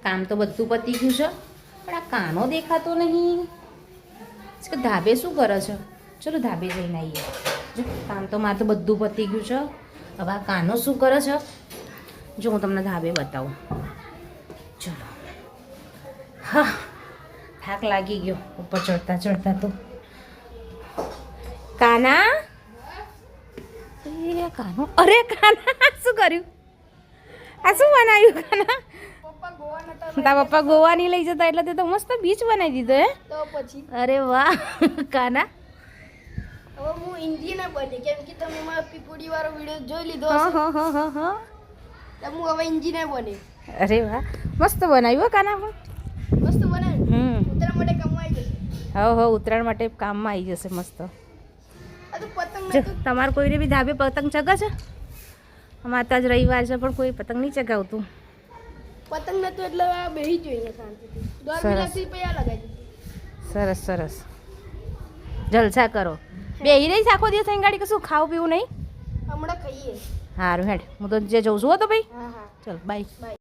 કામ તો બધું પતી ગયું છે પણ આ કાનો દેખાતો નહીં કે ધાબે શું કરે છે. ચલો ધાબે જઈને આવીએ. જો કામ તો મારે તો બધું પતી ગયું છે. હવે આ કાનો શું કરે છે જો હું તમને ધાબે બતાવું. ચલો હા થાક લાગી ગયો ઉપર ચડતા ચડતા તો. કાના એ કાનો અરે કાના શું કર્યું આ શું બનાવ્યું કાના. તારા પપ્પા ગોવા નહીં લઈ જતા એટલે તે તો મસ્ત બીચ બનાવી દીધો હે. તો પછી અરે વાહ કાના. હવે હું ઇન્જિનિયર બની કેમ કે તમે મારો પીપુડી વાળો વિડિયો જોઈ લીધો હા હશે. હા હા હા હા. તો હું હવે ઇન્જિનિયર બની અરે વાહ મસ્ત બનાવ્યું હો કાના પણ. મસ્ત બનાવ્યું. હમ ઉતરા માટે કમાઈ જશે. હા ઉત્તરાયણ માટે કામમાં આવી જશે મસ્ત. આ તો પતંગ જો નતું. તમારે કોઈને બી ધાબે પતંગ ચગે છે. અમારે તો આજ રવિવાર છે પણ કોઈ પતંગ નહીં ચગાવતું. પતંગ નતું એટલે બેહી જોઈએ શાંતિથી. સરસ. ગરમી લાગતી પૈયા લગાવી દીધી. સરસ સરસ જલસા કરો. બેહી રહીશ આખો દિવસ અહીં ગાડી કશું ખાવું પીવું નહીં. હમણાં ખાઈએ. સારું હેડ હું તો જે જઉં છું હો તો ભાઈ. હા હા ચલ બાય. બાય.